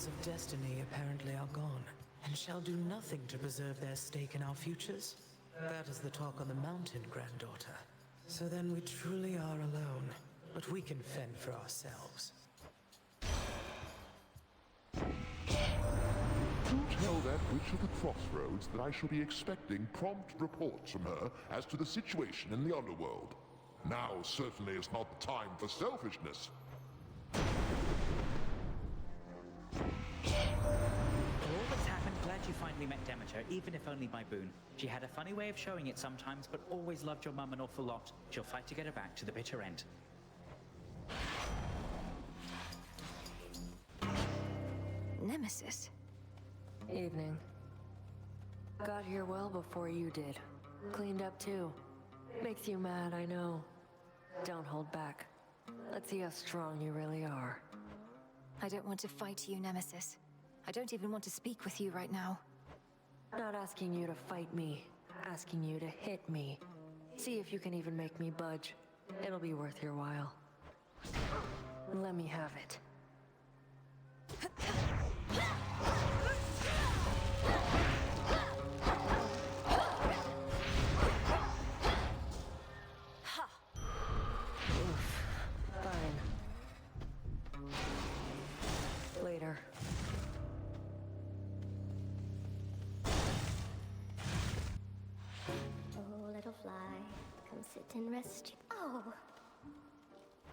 Wielders of destiny apparently are gone, and shall do nothing to preserve their stake in our futures. That is the talk on the mountain, granddaughter. So then we truly are alone, but we can fend for ourselves. Do tell that witch of the Crossroads that I shall be expecting prompt reports from her as to the situation in the underworld. Now certainly is not the time for selfishness. For all that's happened, glad you finally met Demeter, even if only by boon. She had a funny way of showing it sometimes, but always loved your mum an awful lot. She'll fight to get her back to the bitter end. Nemesis. Evening. Got here well before you did. Cleaned up too. Makes you mad, I know. Don't hold back. Let's see how strong you really are. I don't want to fight you, Nemesis. I don't even want to speak with you right now. Not asking you to fight me. Asking you to hit me. See if you can even make me budge. It'll be worth your while. Let me have it. Later. Oh, little fly, come sit and rest. Oh!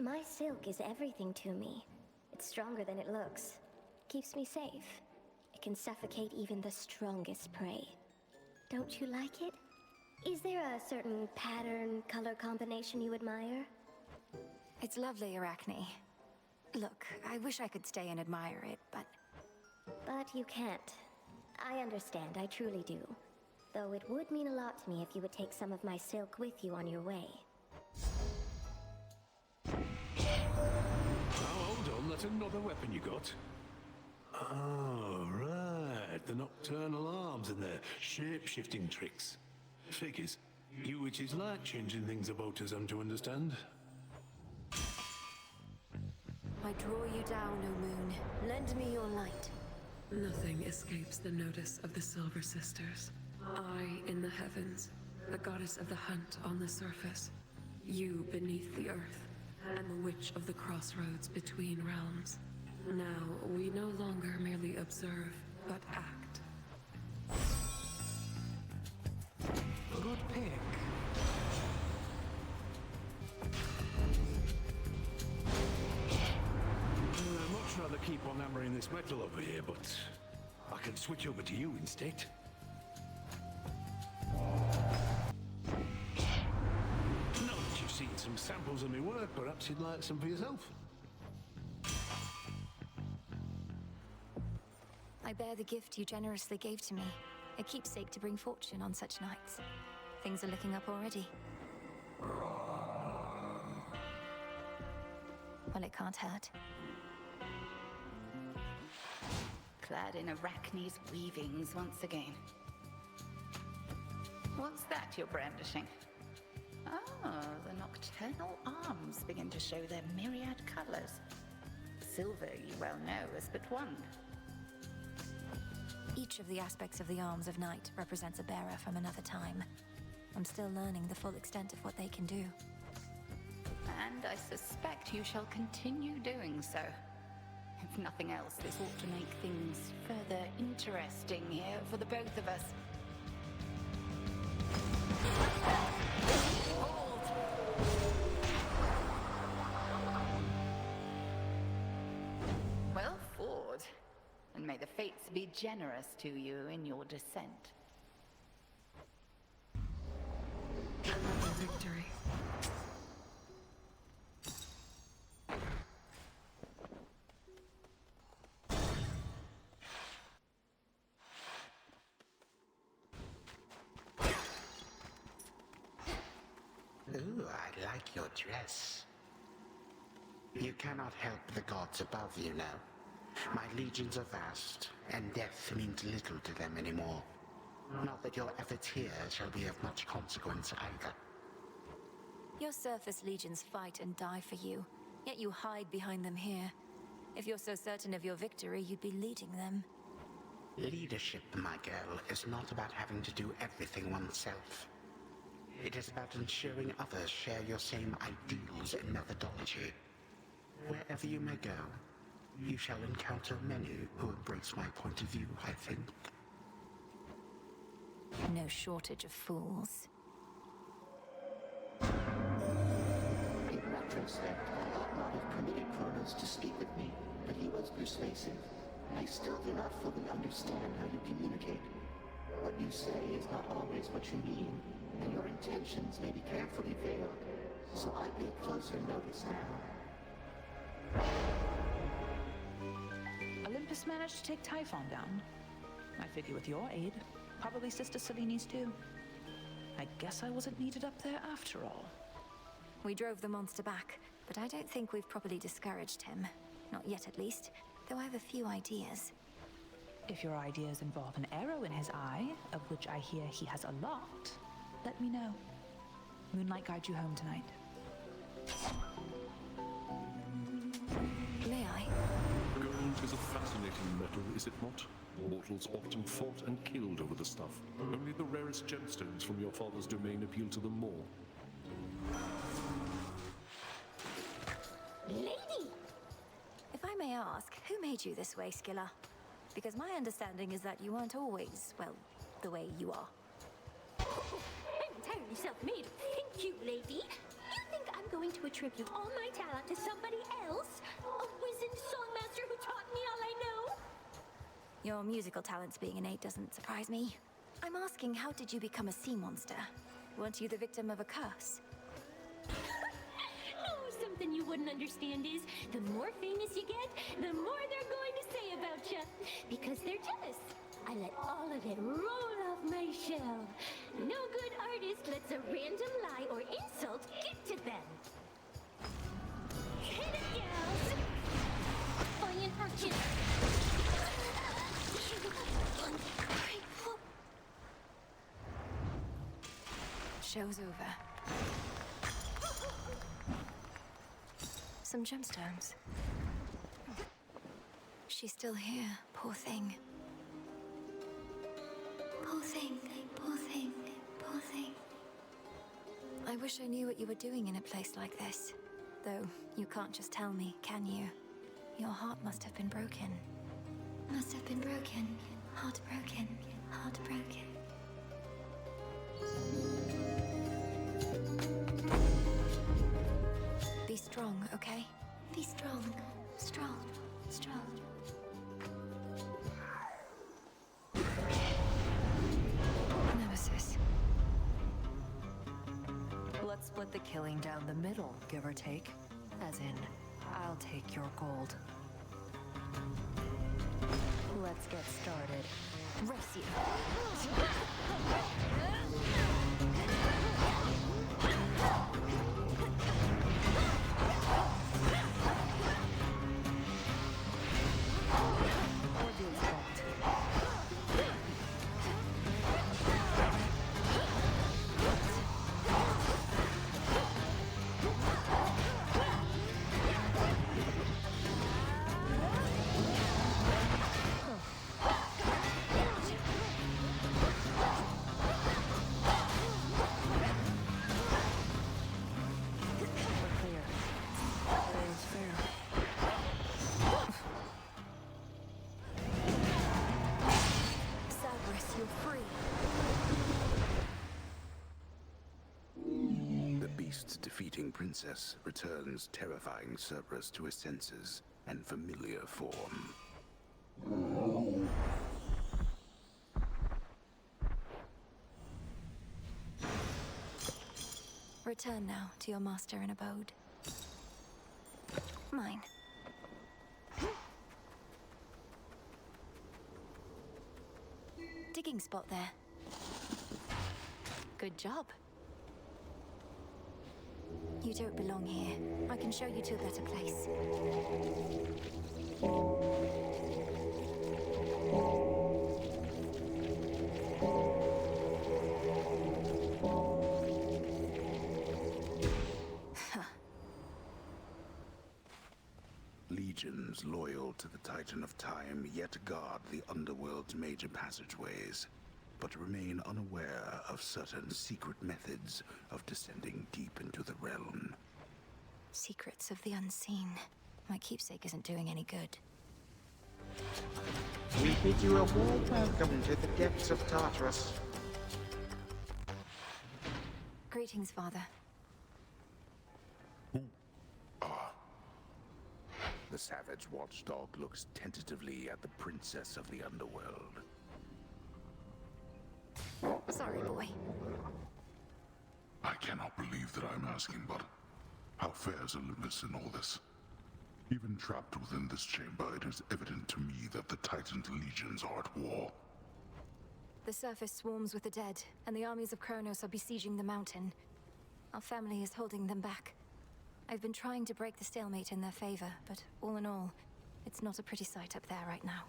My silk is everything to me. It's stronger than it looks. Keeps me safe. It can suffocate even the strongest prey. Don't you like it? Is there a certain pattern, color combination you admire? It's lovely, Arachne. Look, I wish I could stay and admire it, but... But you can't. I understand, I truly do. Though it would mean a lot to me if you would take some of my silk with you on your way. Oh, hold on, that's another weapon you got. Oh, right, the nocturnal arms and their shape-shifting tricks. Figures. You witches like changing things about us, I'm to understand. I draw you down, O moon. Lend me your light. Nothing escapes the notice of the Silver Sisters. I in the heavens, the goddess of the hunt on the surface. You beneath the earth, and the witch of the crossroads between realms. Now, we no longer merely observe, but act. Good pick. I'd much rather keep on hammering this metal over here, but I can switch over to you instead. Now that you've seen some samples of my work, perhaps you'd like some for yourself. I bear the gift you generously gave to me. A keepsake to bring fortune on such nights. Things are looking up already. Well, it can't hurt. Clad in Arachne's weavings once again. What's that you're brandishing? Oh, the nocturnal arms begin to show their myriad colors. Silver, you well know, is but one. Each of the aspects of the arms of night represents a bearer from another time. I'm still learning the full extent of what they can do. And I suspect you shall continue doing so. If nothing else, this ought to make things further interesting here for the both of us. Well fought. And may the fates be generous to you in your descent. Victory. Ooh, I like your dress. You cannot help the gods above you now. My legions are vast, and death means little to them anymore. Not that your efforts here shall be of much consequence either. Your surface legions fight and die for you, yet you hide behind them here. If you're so certain of your victory, you'd be leading them. Leadership, my girl, is not about having to do everything oneself. It is about ensuring others share your same ideals and methodology. Wherever you may go, you shall encounter many who embrace my point of view, I think. No shortage of fools. In retrospect, I ought not have permitted Kronos to speak with me, but he was persuasive. I still do not fully understand how you communicate. What you say is not always what you mean, and your intentions may be carefully veiled, so I pay closer notice now. Olympus managed to take Typhon down. I figure with your aid, probably Sister Seleni's too. I guess I wasn't needed up there after all. We drove the monster back, but I don't think we've properly discouraged him. Not yet, at least, though I have a few ideas. If your ideas involve an arrow in his eye, of which I hear he has a lot, let me know. Moonlight guide you home tonight. May I? Gold is a fascinating metal, is it not? Mortals often fought and killed over the stuff. Only the rarest gemstones from your father's domain appeal to them more. Lady! If I may ask, who made you this way, Skilla? Because my understanding is that you weren't always, well, the way you are. I'm entirely self-made. Thank you, lady. You think I'm going to attribute all my talent to somebody else? A wizened songmaster who taught me all I know? Your musical talents being innate doesn't surprise me. I'm asking, how did you become a sea monster? Weren't you the victim of a curse? Oh, something you wouldn't understand is, the more famous you get, the more they're going to say about you. Because they're jealous. I let all of it roll off my shell. No good artist lets a random lie or insult get to them. Hit it, gals! Defiant urchin! Ungrateful. Show's over. Some gemstones. She's still here, poor thing. Poor thing, poor thing, poor thing. I wish I knew what you were doing in a place like this. Though, you can't just tell me, can you? Your heart must have been broken. Must have been broken. Heart broken. Heart broken. Be strong, okay? Be strong. Strong. Strong. Nemesis. Let's split the killing down the middle, give or take. As in, I'll take your gold. Let's get started. Race you. Ordeal's fault. Defeating Princess returns terrifying Cerberus to his senses and familiar form. Return now to your master and abode. Mine. Digging spot there. Good job. You don't belong here. I can show you to a better place. Legion Legions loyal to the Titan of Time yet guard the Underworld's major passageways, but remain unaware of certain secret methods of descending deep into the realm. Secrets of the unseen. My keepsake isn't doing any good. We bid you a warm welcome to the depths of Tartarus. Greetings, Father. The savage watchdog looks tentatively at the princess of the underworld. Sorry, boy. I cannot believe that I'm asking, but how fares Olympus in all this? Even trapped within this chamber, it is evident to me that the Titan's legions are at war. The surface swarms with the dead, and the armies of Kronos are besieging the mountain. Our family is holding them back. I've been trying to break the stalemate in their favor, but all in all, it's not a pretty sight up there right now.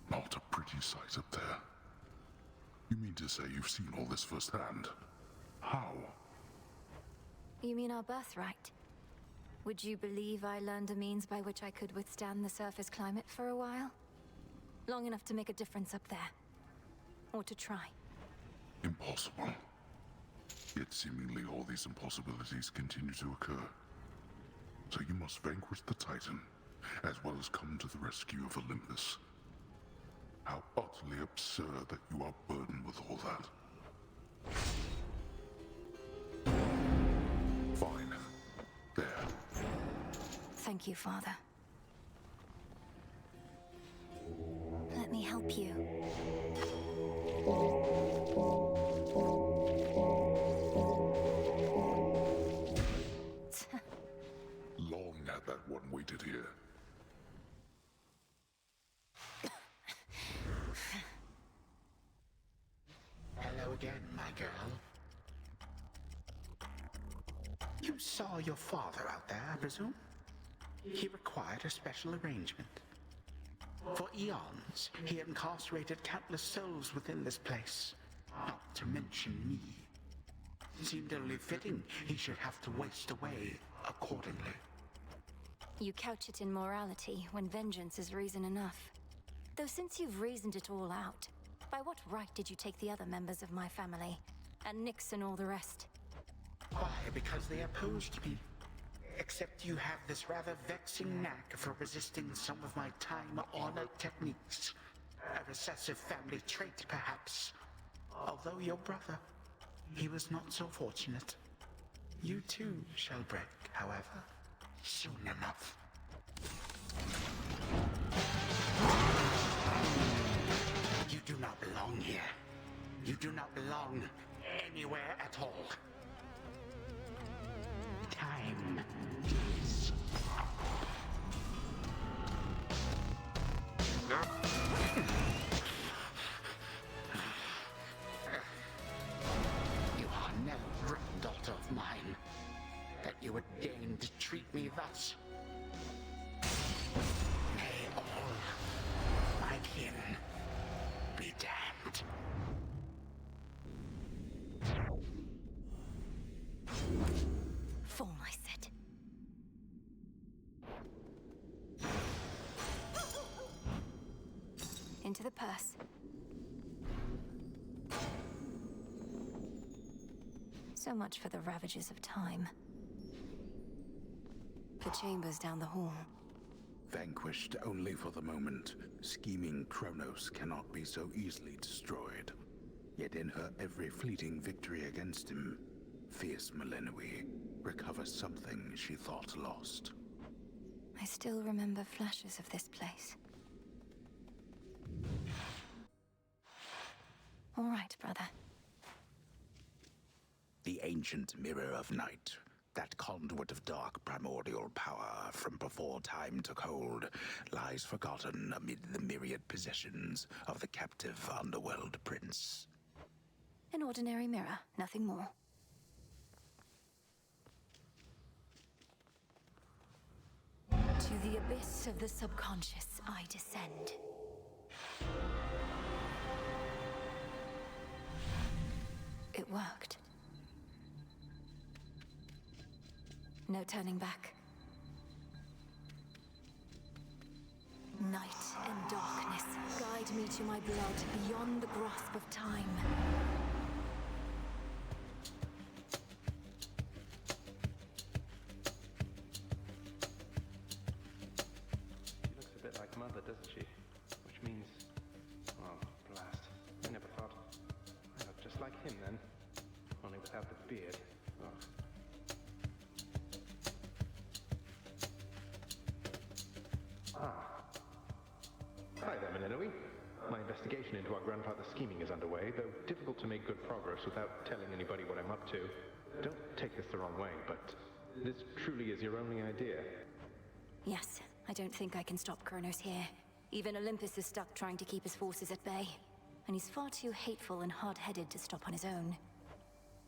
Not a pretty sight up there. You mean to say you've seen all this firsthand? How? You mean our birthright? Would you believe I learned a means by which I could withstand the surface climate for a while? Long enough to make a difference up there. Or to try. Impossible. Yet seemingly all these impossibilities continue to occur. So you must vanquish the Titan, as well as come to the rescue of Olympus. How utterly absurd that you are burdened with all that. Fine. There. Thank you, Father. Let me help you. Long had that one waited here. Hello again, my girl. You saw your father out there, I presume? He required a special arrangement. For eons, he incarcerated countless souls within this place, not to mention me. It seemed only fitting he should have to waste away accordingly. You couch it in morality when vengeance is reason enough. Though since you've reasoned it all out, by what right did you take the other members of my family? And Nyx and all the rest? Why? Because they opposed me. Except you have this rather vexing knack for resisting some of my time-honored techniques. A recessive family trait, perhaps. Although your brother, he was not so fortunate. You too shall break, however, soon enough. You do not belong here. You do not belong anywhere at all. Time is You are no granddaughter of mine, that you would deign to treat me thus. May all my kin be damned. Fall, I said. Into the purse. So much for the ravages of time. The chamber's down the hall. Vanquished only for the moment, scheming Kronos cannot be so easily destroyed. Yet in her every fleeting victory against him, fierce Melenoi recovers something she thought lost. I still remember flashes of this place. All right, brother. The ancient mirror of night, that conduit of dark primordial power from before time took hold, lies forgotten amid the myriad possessions of the captive underworld prince. An ordinary mirror, nothing more. To the abyss of the subconscious, I descend. It worked. No turning back. me to my blood beyond the grasp of time. She looks a bit like Mother, doesn't she? Which means... oh, blast. I never thought. I look just like him then. Only without the beard. Ugh. Hi there, Melenoi. My investigation into our grandfather's scheming is underway, though difficult to make good progress without telling anybody what I'm up to. Don't take this the wrong way, but this truly is your only idea. Yes, I don't think I can stop Kronos here. Even Olympus is stuck trying to keep his forces at bay. And he's far too hateful and hard-headed to stop on his own.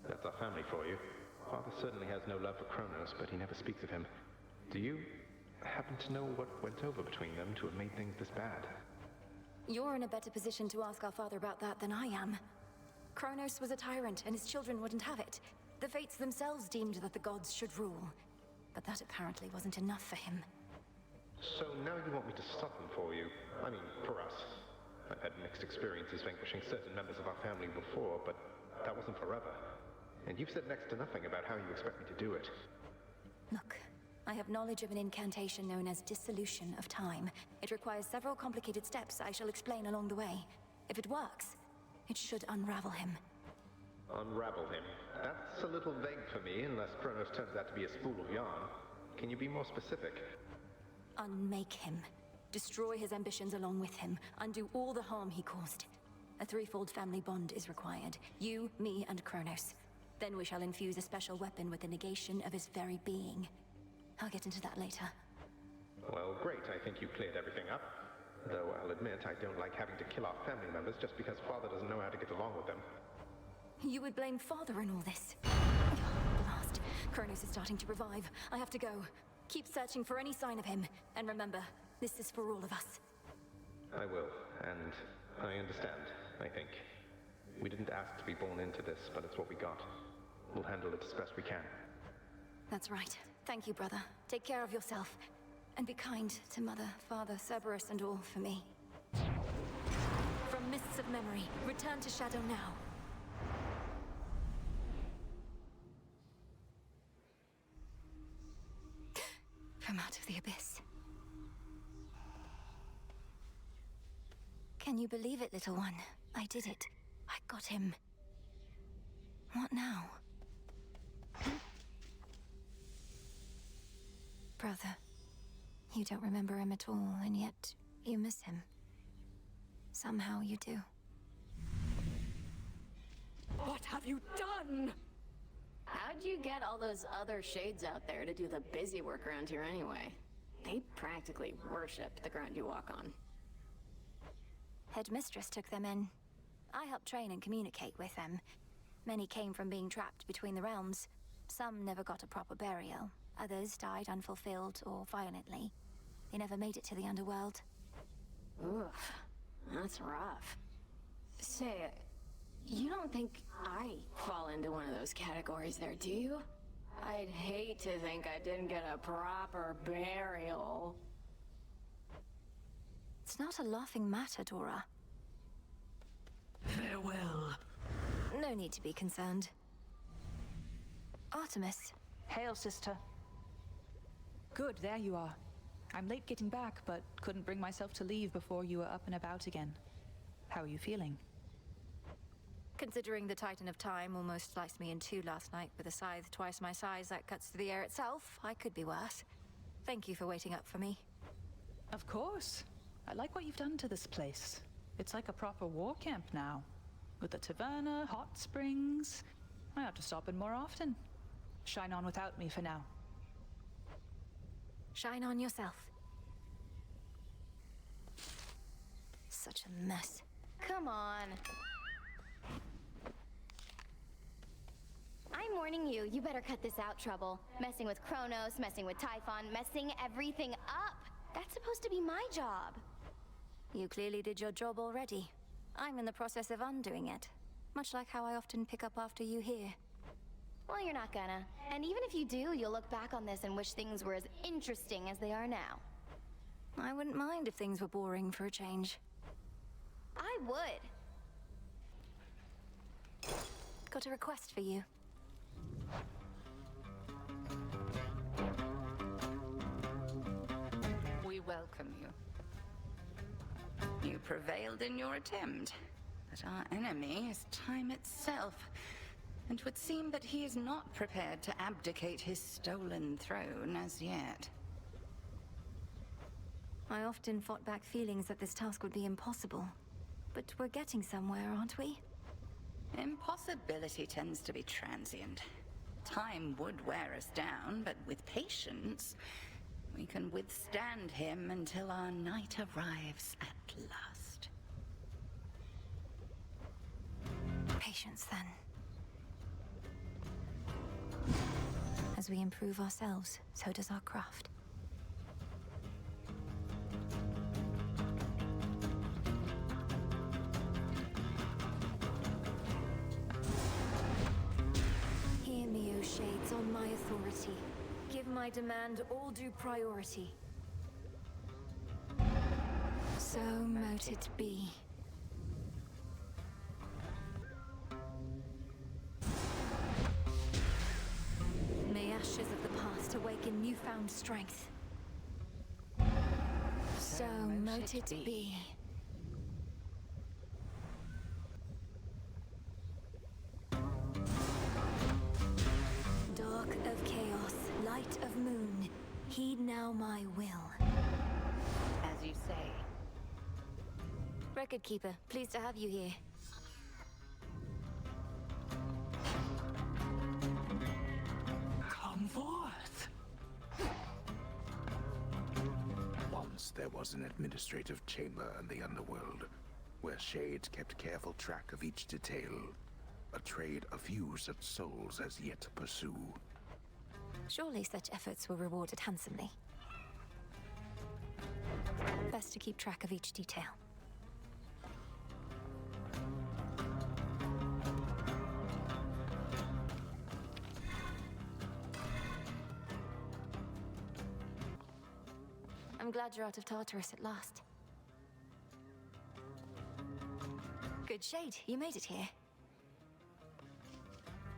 That's our family for you. Father certainly has no love for Kronos, but he never speaks of him. Do you happen to know what went over between them to have made things this bad? You're in a better position to ask our father about that than I am. Kronos was a tyrant, and his children wouldn't have it. The Fates themselves deemed that the gods should rule. But that apparently wasn't enough for him. So now you want me to stop them for you? I mean, for us. I've had mixed experiences vanquishing certain members of our family before, but that wasn't forever. And you've said next to nothing about how you expect me to do it. Look, I have knowledge of an incantation known as Dissolution of Time. It requires several complicated steps I shall explain along the way. If it works, it should unravel him. Unravel him? That's a little vague for me, unless Kronos turns out to be a spool of yarn. Can you be more specific? Unmake him. Destroy his ambitions along with him. Undo all the harm he caused. A threefold family bond is required. You, me, and Kronos. Then we shall infuse a special weapon with the negation of his very being. I'll get into that later. Well, great. I think you cleared everything up. Though I'll admit I don't like having to kill our family members just because Father doesn't know how to get along with them. You would blame Father in all this? Blast. Kronos is starting to revive. I have to go. Keep searching for any sign of him. And remember, this is for all of us. I will, and I understand, I think. We didn't ask to be born into this, but it's what we got. We'll handle it as best we can. That's right. Thank you, brother. Take care of yourself. And be kind to Mother, Father, Cerberus, and all for me. From mists of memory, return to Shadow now. From out of the abyss. Can you believe it, little one? I did it. I got him. What now? Brother, you don't remember him at all, and yet you miss him. Somehow you do. What have you done? How'd you get all those other shades out there to do the busy work around here anyway? They practically worship the ground you walk on. Headmistress took them in. I helped train and communicate with them. Many came from being trapped between the realms. Some never got a proper burial. Others died unfulfilled or violently. They never made it to the underworld. Oof, that's rough. Say, you don't think I fall into one of those categories there, do you? I'd hate to think I didn't get a proper burial. It's not a laughing matter, Dora. Farewell. No need to be concerned. Artemis. Hail, sister. Good, there you are. I'm late getting back, but couldn't bring myself to leave before you were up and about again. How are you feeling? Considering the Titan of Time almost sliced me in two last night with a scythe twice my size that cuts through the air itself, I could be worse. Thank you for waiting up for me. Of course. I like what you've done to this place. It's like a proper war camp now. With the taverna, hot springs. I ought to stop in more often. Shine on without me for now. Shine on yourself. Such a mess. Come on. I'm warning you, you better cut this out, Trouble. Messing with Kronos, messing with Typhon, messing everything up. That's supposed to be my job. You clearly did your job already. I'm in the process of undoing it. Much like how I often pick up after you here. Well, you're not gonna. And even if you do, you'll look back on this and wish things were as interesting as they are now. I wouldn't mind if things were boring for a change. I would. Got a request for you. We welcome you. You prevailed in your attempt, but our enemy is time itself. And it would seem that he is not prepared to abdicate his stolen throne as yet. I often fought back feelings that this task would be impossible. But we're getting somewhere, aren't we? Impossibility tends to be transient. Time would wear us down, but with patience, we can withstand him until our night arrives at last. Patience, then. As we improve ourselves, so does our craft. Hear me, O Shades, on my authority. Give my demand all due priority. So mote it be. May ashes of the past awaken newfound strength. So mote it be. Dark of chaos, light of moon, heed now my will. As you say. Record Keeper, pleased to have you here. Come forth! Once there was an administrative chamber in the underworld, where Shades kept careful track of each detail. A trade of few such souls as yet to pursue. Surely such efforts were rewarded handsomely. Best to keep track of each detail. I'm glad you're out of Tartarus at last. Good Shade, you made it here.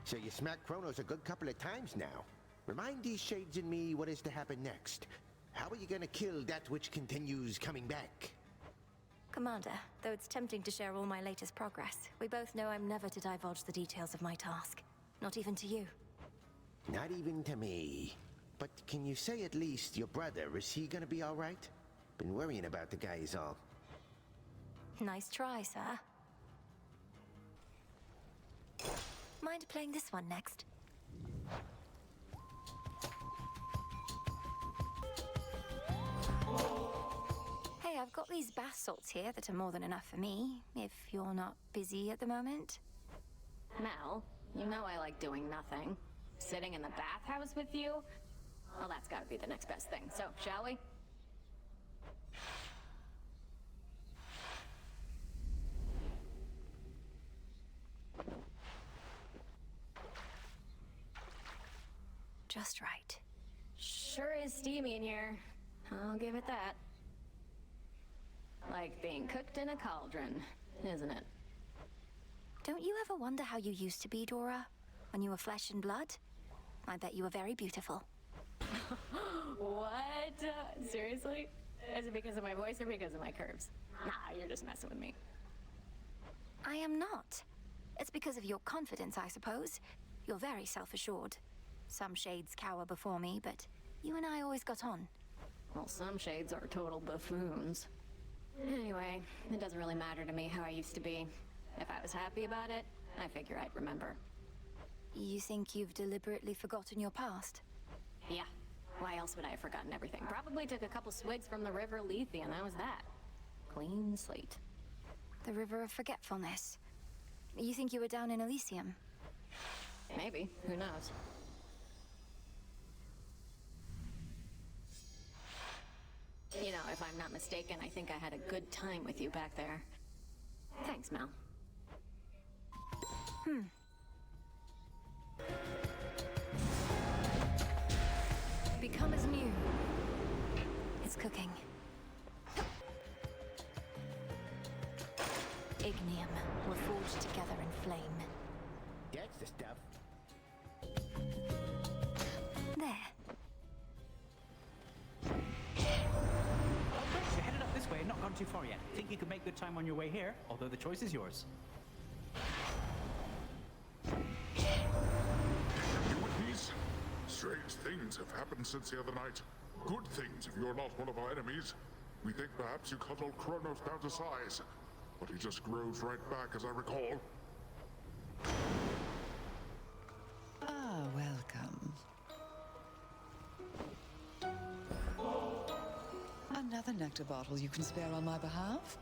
So you smacked Kronos a good couple of times now. Remind these Shades and me what is to happen next. How are you gonna kill that which continues coming back? Commander, though it's tempting to share all my latest progress, we both know I'm never to divulge the details of my task. Not even to you. Not even to me. But can you say at least your brother, is he gonna be alright? Been worrying about the guy is all. Nice try, sir. Mind playing this one next? Hey, I've got these bath salts here that are more than enough for me, if you're not busy at the moment. Mel, you know I like doing nothing. Sitting in the bathhouse with you? Well, that's gotta be the next best thing. So, shall we? Just right. Sure is steamy in here. I'll give it that. Like being cooked in a cauldron, isn't it? Don't you ever wonder how you used to be, Dora? When you were flesh and blood? I bet you were very beautiful. What? Seriously? Is it because of my voice or because of my curves? Nah, you're just messing with me. I am not. It's because of your confidence, I suppose. You're very self-assured. Some Shades cower before me, but you and I always got on. Well, some Shades are total buffoons. Anyway, it doesn't really matter to me how I used to be. If I was happy about it, I figure I'd remember. You think you've deliberately forgotten your past? Yeah. Why else would I have forgotten everything? Probably took a couple swigs from the River Lethe and that was that. Clean slate. The River of Forgetfulness. You think you were down in Elysium? Maybe. Who knows? You know, if I'm not mistaken, I think I had a good time with you back there. Thanks, Mel. Become as new. It's cooking. the stuff. There. You're headed up this way and not gone too far yet. Think you could make good time on your way here, although the choice is yours. Please. Strange things have happened since the other night. Good things if you're not one of our enemies. We think perhaps you cut old Kronos down to size, but he just grows right back, as I recall. Ah, welcome. Another nectar bottle you can spare on my behalf?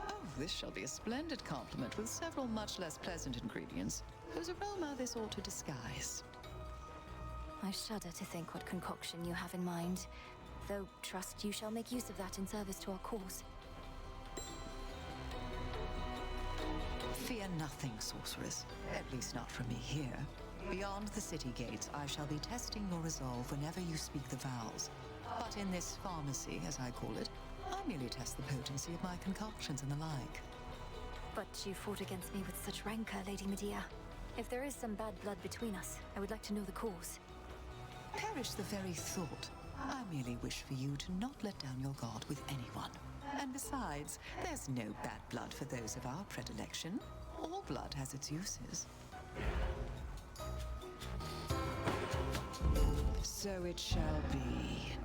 Oh, this shall be a splendid compliment with several much less pleasant ingredients, whose aroma this ought to disguise. I shudder to think what concoction you have in mind, though trust you shall make use of that in service to our cause. Fear nothing, sorceress. At least not from me here. Beyond the city gates, I shall be testing your resolve whenever you speak the vows. But in this pharmacy, as I call it, I merely test the potency of my concoctions and the like. But you fought against me with such rancor, Lady Medea. If there is some bad blood between us, I would like to know the cause. Perish the very thought. I merely wish for you to not let down your guard with anyone. And besides, there's no bad blood for those of our predilection. All blood has its uses. So it shall be.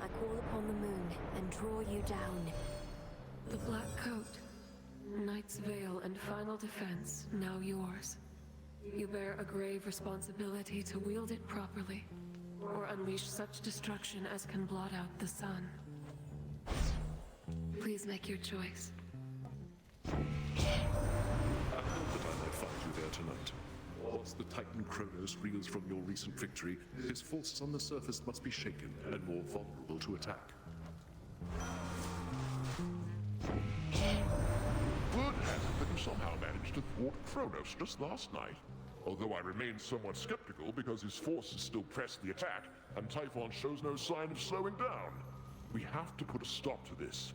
I call upon the moon and draw you down. The Black Coat, Knight's Veil and final defense, now yours. You bear a grave responsibility to wield it properly, or unleash such destruction as can blot out the sun. Please make your choice. I hope that I might find you there tonight. Once the Titan Kronos reels from your recent victory, his forces on the surface must be shaken and more vulnerable to attack. Word has it that you somehow managed to thwart Kronos just last night. Although I remain somewhat skeptical because his forces still press the attack, and Typhon shows no sign of slowing down. We have to put a stop to this.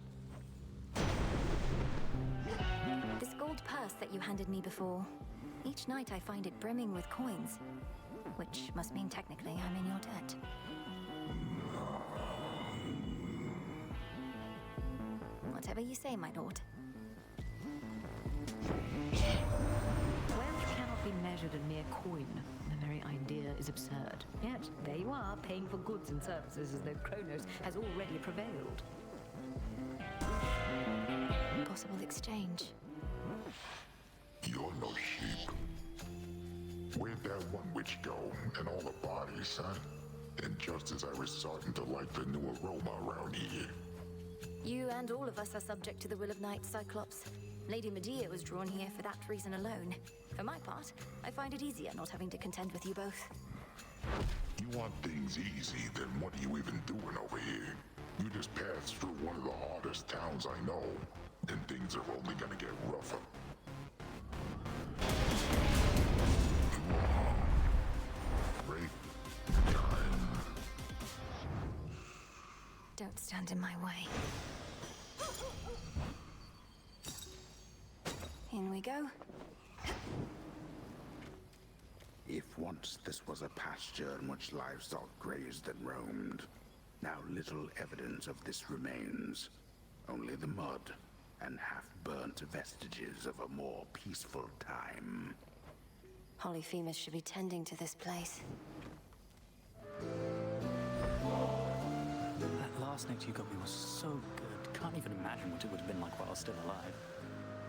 This gold purse that you handed me before, each night I find it brimming with coins, which must mean technically I'm in your debt. Whatever you say, my lord. Wealth cannot be measured in mere coin. The very idea is absurd. Yet, there you are, paying for goods and services as though Kronos has already prevailed. Possible exchange. You're no sheep. Where'd that one witch go, and all the bodies, huh? And just as I was starting to like the new aroma around here. You and all of us are subject to the will of Knight Cyclops. Lady Medea was drawn here for that reason alone. For my part, I find it easier not having to contend with you both. You want things easy, then what are you even doing over here? You just passed through one of the hardest towns I know, and things are only gonna get rougher. Great time. Don't stand in my way. In we go. If once this was a pasture in which livestock grazed and roamed, now little evidence of this remains. Only the mud and half-burnt vestiges of a more peaceful time. Polyphemus should be tending to this place. That last note you got me was so good. Can't even imagine what it would have been like while I was still alive.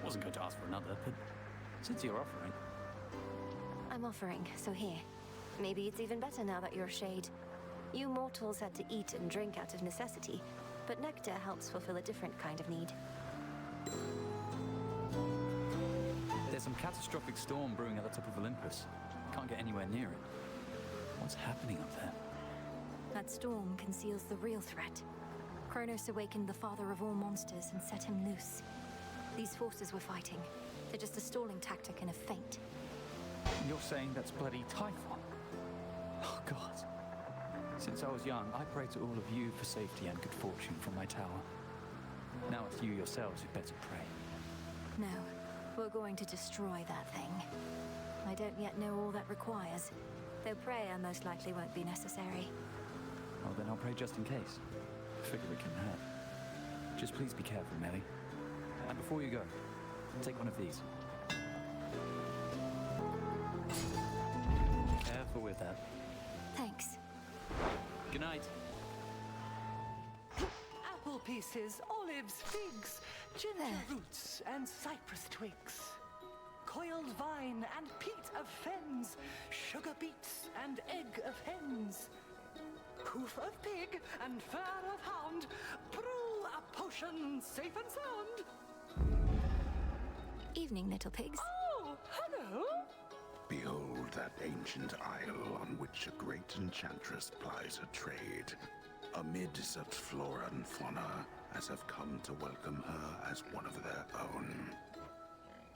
Wasn't going to ask for another, but since you're offering... I'm offering, so here. Maybe it's even better now that you're a shade. You mortals had to eat and drink out of necessity, but nectar helps fulfill a different kind of need. There's some catastrophic storm brewing at the top of Olympus. Can't get anywhere near it. What's happening up there? That storm conceals the real threat. Kronos awakened the father of all monsters and set him loose. These forces we're fighting, they're just a stalling tactic and a feint. You're saying that's bloody Typhon? Oh, God. Since I was young, I prayed to all of you for safety and good fortune from my tower. Now it's you yourselves who better pray. No, we're going to destroy that thing. I don't yet know all that requires, though prayer most likely won't be necessary. Well, then I'll pray just in case. I figure it can hurt. Just please be careful, Melly. And before you go, take one of these. Careful with that. Thanks. Good night. Apple pieces, olives, figs, ginger roots, and cypress twigs. Coiled vine and peat of fens, sugar beets and egg of hens. Hoof of pig and fur of hound, brew a potion safe and sound. Evening, little pigs. Oh, hello. Behold that ancient isle on which a great enchantress plies her trade. Amid such flora and fauna as have come to welcome her as one of their own.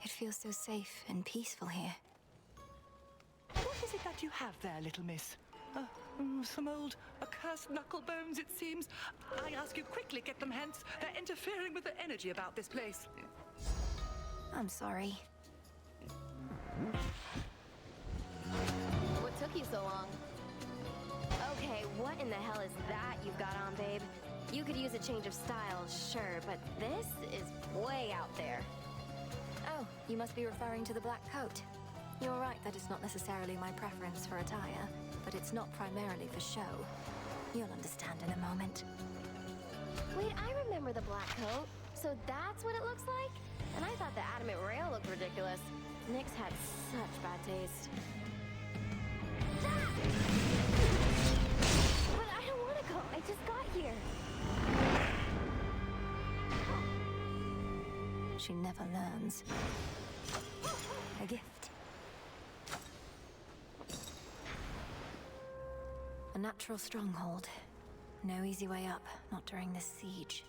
It feels so safe and peaceful here. What is it that you have there, little miss? Some old accursed knuckle bones, it seems. I ask you quickly, get them hence. They're interfering with the energy about this place. I'm sorry. What took you so long? Okay, what in the hell is that you've got on, babe? You could use a change of style, sure, but this is way out there. Oh, you must be referring to the black coat. You're right that it's not necessarily my preference for attire, but it's not primarily for show. You'll understand in a moment. Wait, I remember the black coat. So that's what it looks like? And I thought the adamant rail looked ridiculous. Nyx had such bad taste. Ah! But I don't want to go. I just got here. She never learns. A gift. A natural stronghold. No easy way up, not during this siege.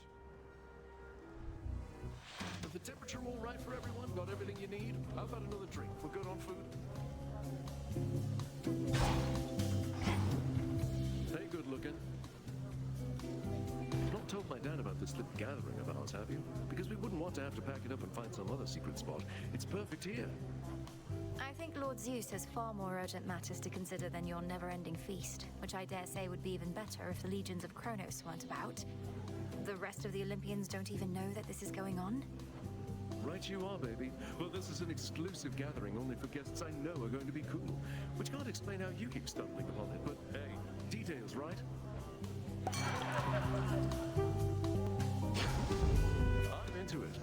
Is the temperature all right for everyone? Got everything you need? How about another drink? We're good on food? Hey, good looking. You've not told my dad about this little gathering of ours, have you? Because we wouldn't want to have to pack it up and find some other secret spot. It's perfect here. I think Lord Zeus has far more urgent matters to consider than your never-ending feast, which I dare say would be even better if the legions of Kronos weren't about. The rest of the Olympians don't even know that this is going on? Right you are, baby. Well, this is an exclusive gathering only for guests I know are going to be cool. Which can't explain how you keep stumbling upon it, but hey, details, right? I'm into it.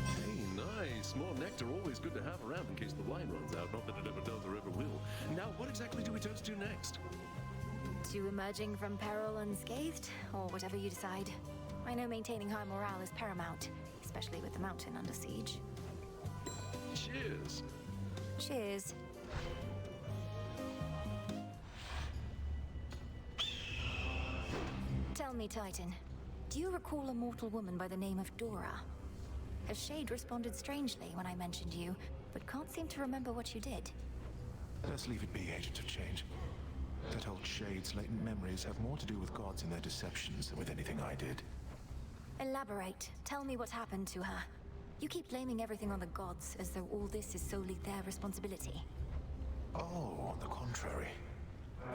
Hey, nice. More nectar always good to have around in case the wine runs out. Not that it ever does or ever will. Now, what exactly do we toast to next? To emerging from peril unscathed, or whatever you decide. I know maintaining high morale is paramount, especially with the mountain under siege. Cheers! Cheers. Tell me, Titan, do you recall a mortal woman by the name of Dora? A shade responded strangely when I mentioned you, but can't seem to remember what you did. Let's leave it be, Agent of Change. That old shade's latent memories have more to do with gods and their deceptions than with anything I did. Elaborate. Tell me what happened to her. You keep blaming everything on the gods, as though all this is solely their responsibility. Oh, on the contrary.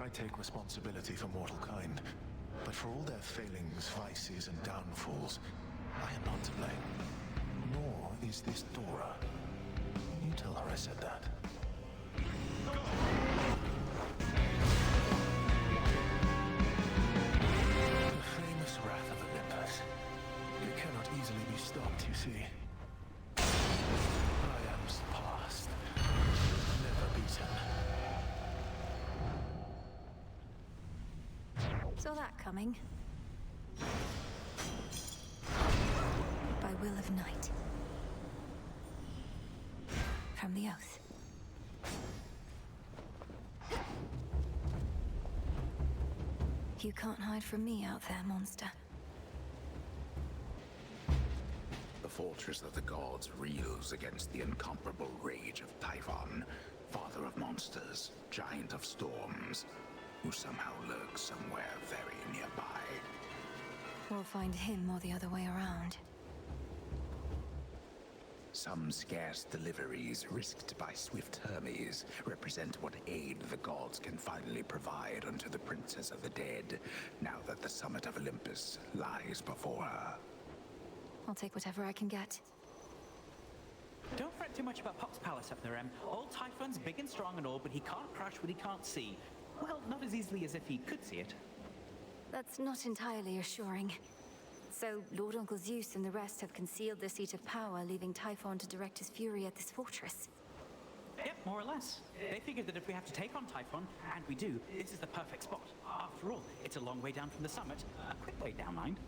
I take responsibility for mortal kind. But for all their failings, vices, and downfalls, I am not to blame. Nor is this Dora. You tell her I said that. The famous wrath of Olympus. It cannot easily be stopped, you see. I am surpassed. Never beaten. Saw that coming. By will of night. From the oath. You can't hide from me out there, monster. The fortress of the gods reels against the incomparable rage of Typhon. father of monsters, giant of storms, who somehow lurks somewhere very nearby. We'll find him or the other way around. Some scarce deliveries risked by swift Hermes represent what aid the gods can finally provide unto the Princess of the Dead, now that the summit of Olympus lies before her. I'll take whatever I can get. Don't fret too much about Pop's palace up there, Em. Old Typhon's big and strong and all, but he can't crush what he can't see. Well, not as easily as if he could see it. That's not entirely assuring. So, Lord Uncle Zeus and the rest have concealed the seat of power, leaving Typhon to direct his fury at this fortress. Yep, more or less. They figured that if we have to take on Typhon, and we do, this is the perfect spot. After all, it's a long way down from the summit. A quick way down, mind.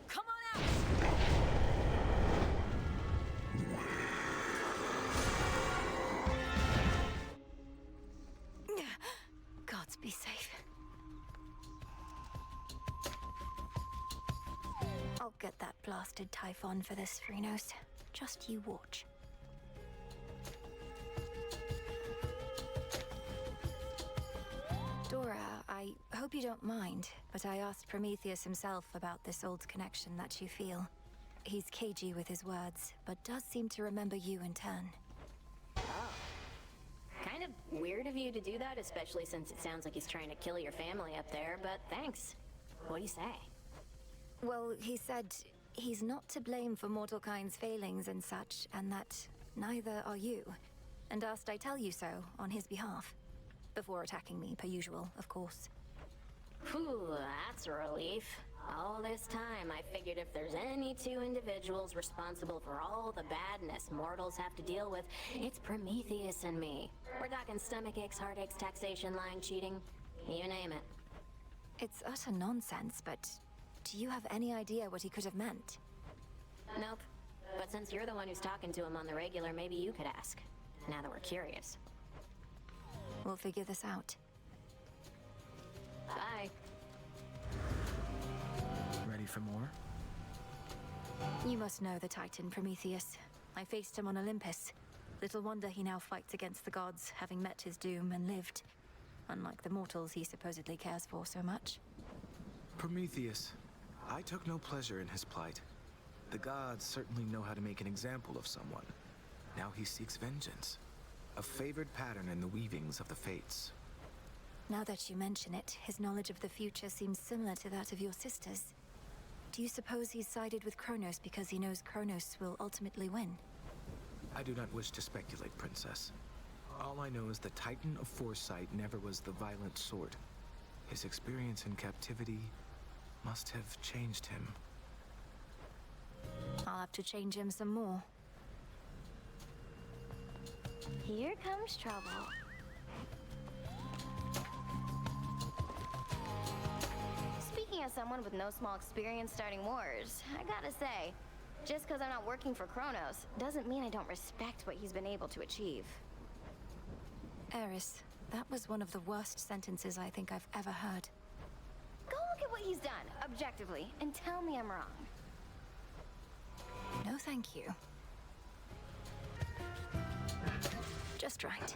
Come on out! Gods be safe. I'll get that blasted Typhon for this, Phrynos. Just you watch. Dora, I hope you don't mind, but I asked Prometheus himself about this old connection that you feel. He's cagey with his words, but does seem to remember you in turn. Kind of weird of you to do that, especially since it sounds like he's trying to kill your family up there, but thanks. What do you say? Well, he said he's not to blame for mortal kind's failings and such, and that neither are you, and asked I tell you so on his behalf. Before attacking me, per usual, of course. Whew, that's a relief. All this time, I figured if there's any two individuals responsible for all the badness mortals have to deal with, it's Prometheus and me. We're talking stomach aches, heartaches, taxation, lying, cheating, you name it. It's utter nonsense, but do you have any idea what he could have meant? Nope. But since you're the one who's talking to him on the regular, maybe you could ask. Now that we're curious. We'll figure this out. Bye. Ready for more? You must know the Titan, Prometheus. I faced him on Olympus. Little wonder he now fights against the gods, having met his doom and lived. Unlike the mortals he supposedly cares for so much. Prometheus. I took no pleasure in his plight. The gods certainly know how to make an example of someone. Now he seeks vengeance. A favored pattern in the weavings of the fates. Now that you mention it, his knowledge of the future seems similar to that of your sisters. Do you suppose he's sided with Kronos because he knows Kronos will ultimately win? I do not wish to speculate, Princess. All I know is the Titan of Foresight never was the violent sort. His experience in captivity must have changed him. I'll have to change him some more. Here comes trouble. Speaking as someone with no small experience starting wars, I gotta say, just because I'm not working for Kronos doesn't mean I don't respect what he's been able to achieve. Eris, that was one of the worst sentences I think I've ever heard. Go look at what he's done, objectively, and tell me I'm wrong. No, thank you. Just right.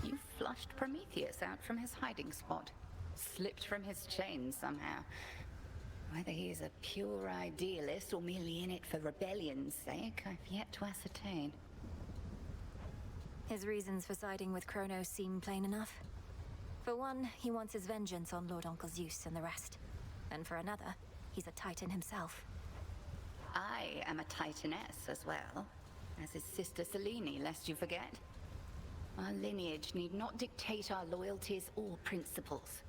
You flushed Prometheus out from his hiding spot. Slipped from his chains somehow. Whether he is a pure idealist or merely in it for rebellion's sake, I've yet to ascertain. His reasons for siding with Kronos seem plain enough. For one, he wants his vengeance on Lord Uncle Zeus and the rest. And for another, he's a Titan himself. I am a Titaness as well, as his sister Selene, lest you forget. Our lineage need not dictate our loyalties or principles.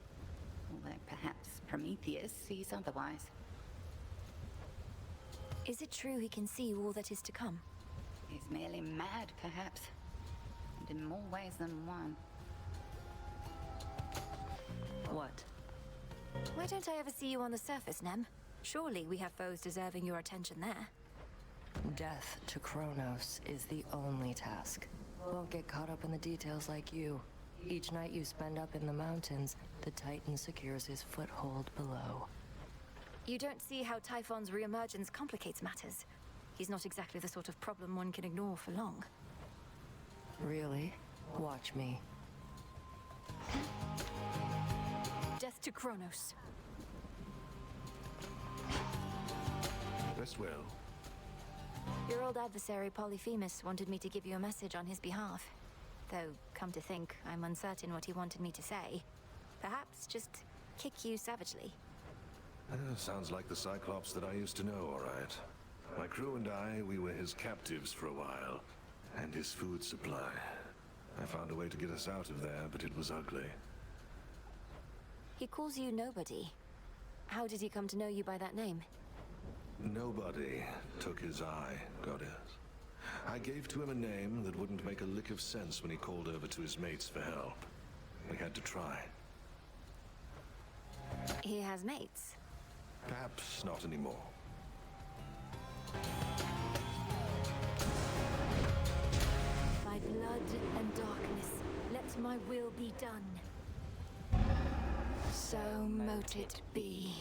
Although perhaps Prometheus sees otherwise. Is it true he can see all that is to come? He's merely mad, perhaps. And in more ways than one. What? Why don't I ever see you on the surface, Nem? Surely we have foes deserving your attention there. Death to Kronos is the only task. Won't get caught up in the details like you. Each night you spend up in the mountains, the Titan secures his foothold below. You don't see how Typhon's reemergence complicates matters. He's not exactly the sort of problem one can ignore for long. Really? Watch me. Death to Kronos. Rest well. Your old adversary Polyphemus wanted me to give you a message on his behalf. Though, come to think, I'm uncertain what he wanted me to say. Perhaps just kick you savagely. Sounds like the Cyclops that I used to know, all right. My crew and I, we were his captives for a while. And his food supply. I found a way to get us out of there, but it was ugly. He calls you Nobody. How did he come to know you by that name? Nobody took his eye, goddess. I gave to him a name that wouldn't make a lick of sense when he called over to his mates for help. We had to try. He has mates. Perhaps not anymore. By blood and darkness, let my will be done. So mote it be.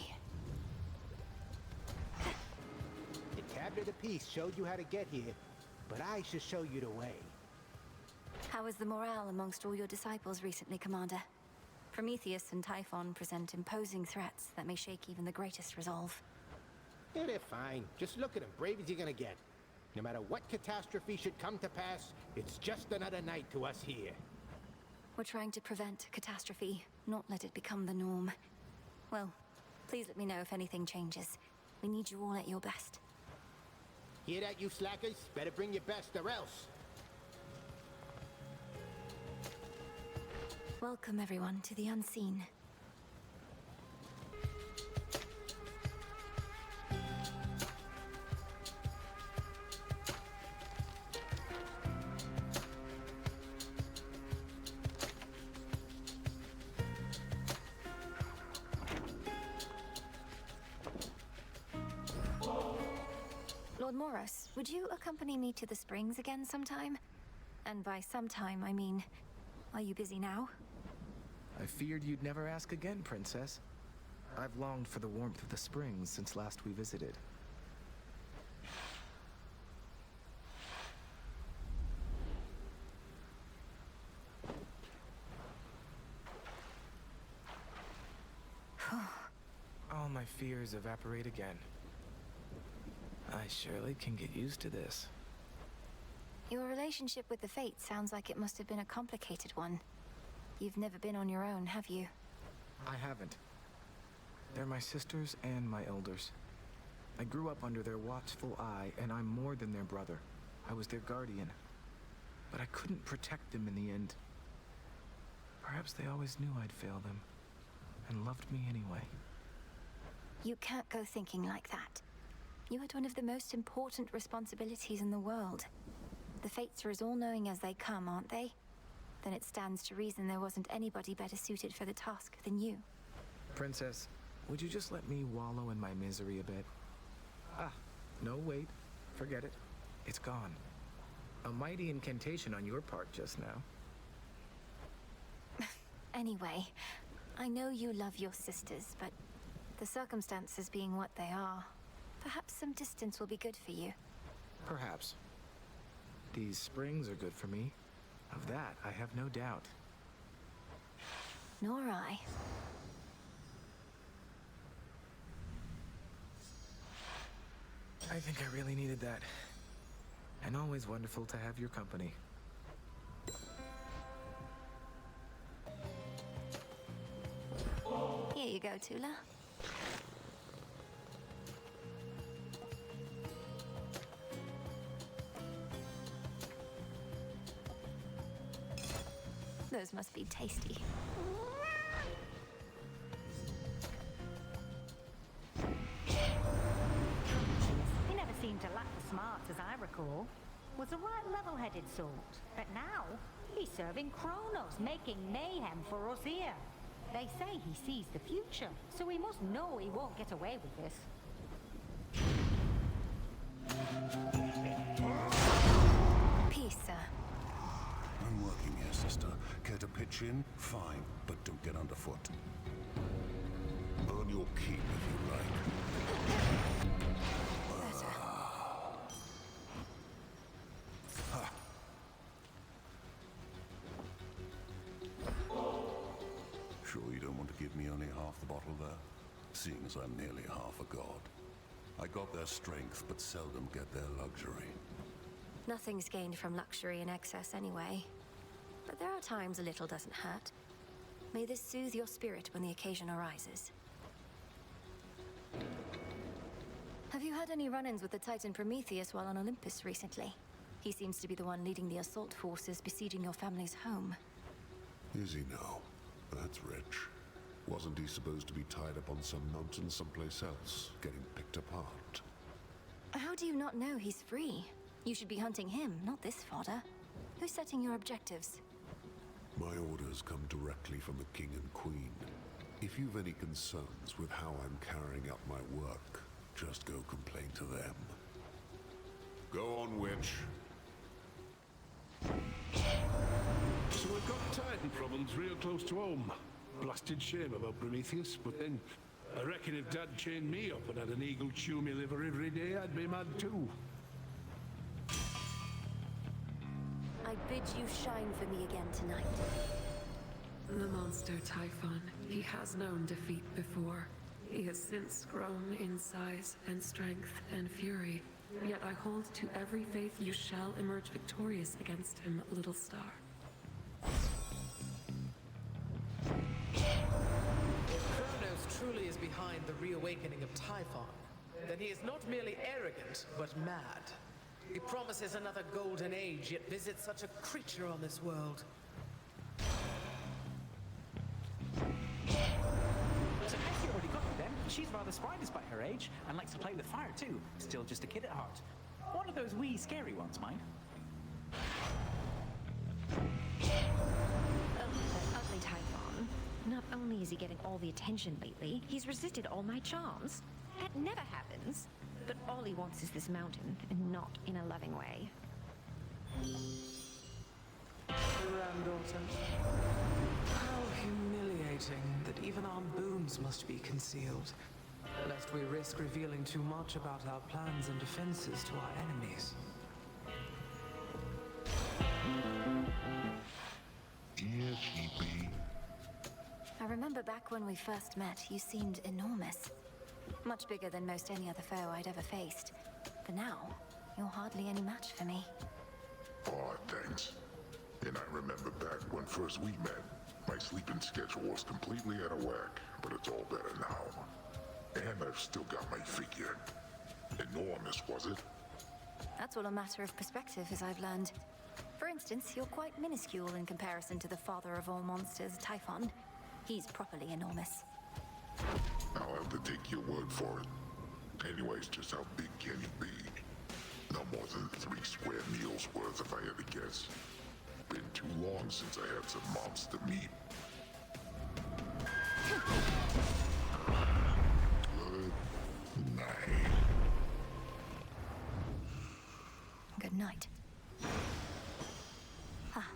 The Cabinet of Peace showed you how to get here, but I shall show you the way. How is the morale amongst all your disciples recently, Commander? Prometheus and Typhon present imposing threats that may shake even the greatest resolve. Yeah, they're fine. Just look at them, brave as you're gonna get. No matter what catastrophe should come to pass, it's just another night to us here. We're trying to prevent catastrophe, not let it become the norm. Well, please let me know if anything changes. We need you all at your best. Hear that, you slackers? Better bring your best or else. Welcome, everyone, to the unseen. Lord Moros, would you accompany me to the springs again sometime? And by sometime, I mean, are you busy now? I feared you'd never ask again, Princess. I've longed for the warmth of the springs since last we visited. All my fears evaporate again. I surely can get used to this. Your relationship with the Fates sounds like it must have been a complicated one. You've never been on your own, have you? I haven't. They're my sisters and my elders. I grew up under their watchful eye, and I'm more than their brother. I was their guardian. But I couldn't protect them in the end. Perhaps they always knew I'd fail them, and loved me anyway. You can't go thinking like that. You had one of the most important responsibilities in the world. The Fates are as all-knowing as they come, aren't they? Then it stands to reason there wasn't anybody better suited for the task than you. Princess, would you just let me wallow in my misery a bit? Ah, no, wait. Forget it. It's gone. A mighty incantation on your part just now. Anyway, I know you love your sisters, but the circumstances being what they are, perhaps some distance will be good for you. Perhaps. These springs are good for me. Of that, I have no doubt. Nor I. I think I really needed that. And always wonderful to have your company. Here you go, Tula. Those must be tasty. He never seemed to lack the smarts, as I recall. Was a right level-headed sort. But now, he's serving Kronos, making mayhem for us here. They say he sees the future, so we must know he won't get away with this. Peace, sir. I'm working here, sister. Care to pitch in? Fine, but don't get underfoot. Burn your keep if you like. Sure you don't want to give me only half the bottle there? Seeing as I'm nearly half a god. I got their strength, but seldom get their luxury. Nothing's gained from luxury in excess anyway. But there are times a little doesn't hurt. May this soothe your spirit when the occasion arises. Have you had any run-ins with the Titan Prometheus while on Olympus recently? He seems to be the one leading the assault forces besieging your family's home. Is he now? That's rich. Wasn't he supposed to be tied up on some mountain someplace else, getting picked apart? How do you not know he's free? You should be hunting him, not this fodder. Who's setting your objectives? My orders come directly from the King and Queen. If you've any concerns with how I'm carrying out my work, just go complain to them. Go on, witch. So we've got Titan problems real close to home. Blasted shame about Prometheus, but then I reckon if Dad chained me up and had an eagle chew me liver every day, I'd be mad too. I bid you shine for me again tonight. The monster Typhon. He has known defeat before. He has since grown in size and strength and fury. Yet I hold to every faith you shall emerge victorious against him, little star. If Kronos truly is behind the reawakening of Typhon, then he is not merely arrogant, but mad. He promises another golden age, yet visits such a creature on this world. So Effie already got it then. She's rather sprightly by her age, and likes to play with fire too. Still just a kid at heart. One of those wee scary ones, mind. Oh, that ugly Typhon. Not only is he getting all the attention lately, he's resisted all my charms. That never happens. But all he wants is this mountain, and not in a loving way. Granddaughter. How humiliating that even our boons must be concealed, lest we risk revealing too much about our plans and defenses to our enemies. Yes, he be. I remember back when we first met, you seemed enormous. Much bigger than most any other foe I'd ever faced. But now, you're hardly any match for me. Aw, thanks. And I remember back when first we met, my sleeping schedule was completely out of whack, but it's all better now. And I've still got my figure. Enormous, was it? That's all a matter of perspective, as I've learned. For instance, you're quite minuscule in comparison to the father of all monsters, Typhon. He's properly enormous. I'll have to take your word for it. Anyways, just how big can you be? No more than 3 square meals worth if I had to guess. Been too long since I had some monster meat. Good night. Good night. Ah.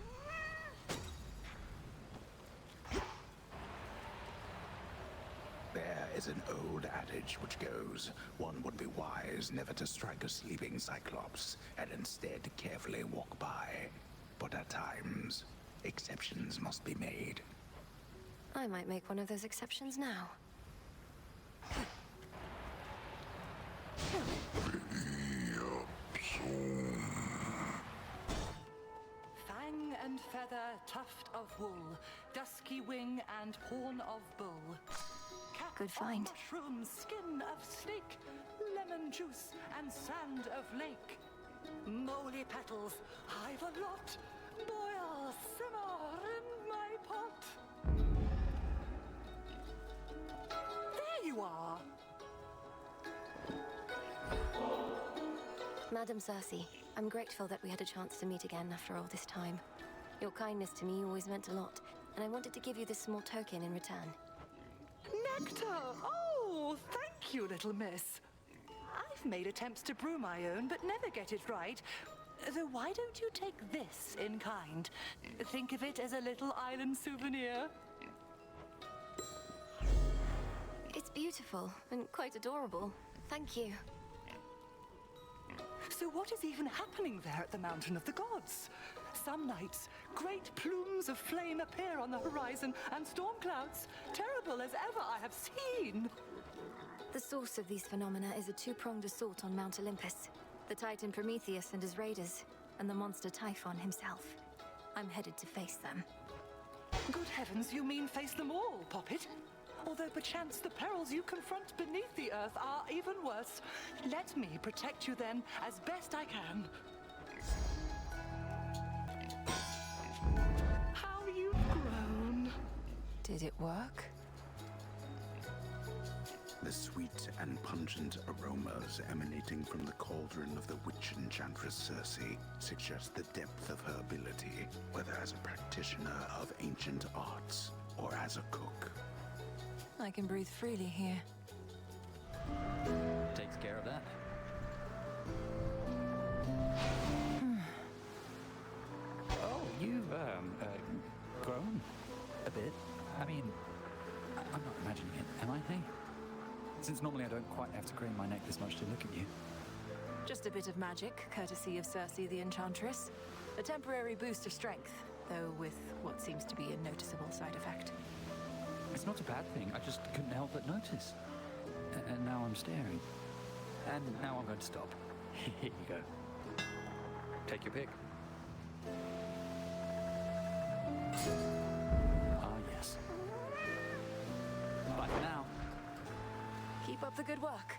There is an old adage which goes, one would be wise never to strike a sleeping cyclops, and instead carefully walk by. But at times, exceptions must be made. I might make one of those exceptions now. Fang and feather, tuft of wool, dusky wing and horn of bull. Cap Good find. of mushroom, skin of snake, lemon juice and sand of lake. Moly petals, I've a lot. Boil, simmer in my pot. There you are. Madam Cersei, I'm grateful that we had a chance to meet again after all this time. Your kindness to me always meant a lot, and I wanted to give you this small token in return. Nectar! Oh, thank you, little miss. I've made attempts to brew my own, but never get it right. Though why don't you take this in kind? Think of it as a little island souvenir. It's beautiful and quite adorable. Thank you. So what is even happening there at the Mountain of the Gods? Some nights, great plumes of flame appear on the horizon, and storm clouds, terrible as ever I have seen. The source of these phenomena is a two-pronged assault on Mount Olympus. The Titan Prometheus and his raiders, and the monster Typhon himself. I'm headed to face them. Good heavens, you mean face them all, Poppet? Although perchance the perils you confront beneath the earth are even worse. Let me protect you then, as best I can. How you've grown. Did it work? The sweet and pungent aromas emanating from the cauldron of the witch enchantress Circe suggest the depth of her ability, whether as a practitioner of ancient arts or as a cook. I can breathe freely here. Takes care of that. Oh, you've, grown a bit. I mean, I'm not imagining it, am I, hey? Since normally I don't quite have to crane my neck this much to look at you. Just a bit of magic, courtesy of Circe the Enchantress. A temporary boost of strength, though with what seems to be a noticeable side effect. It's not a bad thing, I just couldn't help but notice. And now I'm staring. And now I'm going to stop. Here you go. Take your pick. Ah, yes. Bye for now. Keep up the good work.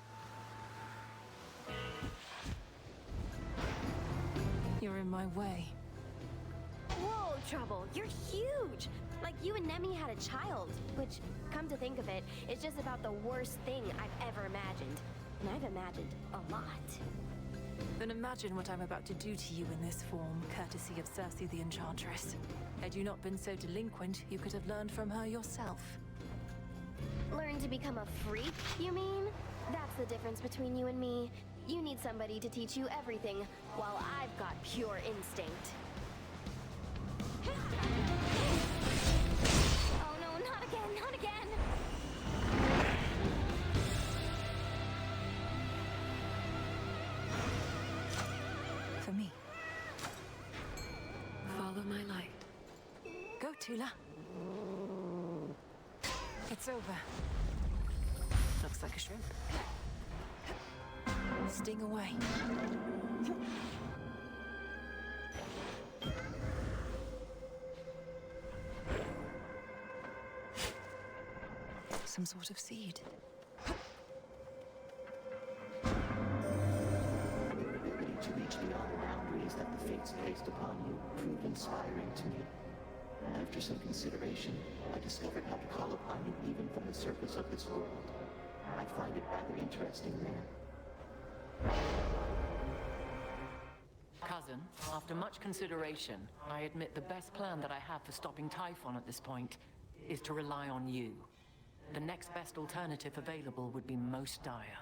You're in my way. Whoa, Trouble, you're huge! Like you and Nemi had a child, which, come to think of it, is just about the worst thing I've ever imagined. And I've imagined a lot. Then imagine what I'm about to do to you in this form, courtesy of Circe the Enchantress. Had you not been so delinquent, you could have learned from her yourself. Learn to become a freak, you mean? That's the difference between you and me. You need somebody to teach you everything, while I've got pure instinct. Oh no, not again, not again! For me. Follow my light. Go, Tula. It's over. Looks like a shrimp. Sting away. Some sort of seed. To reach beyond the boundaries that the fates placed upon you proved inspiring to me. After some consideration, I discovered how to call upon you even from the surface of this world. I find it rather interesting there. Cousin, after much consideration, I admit the best plan that I have for stopping Typhon at this point is to rely on you. The next best alternative available would be most dire.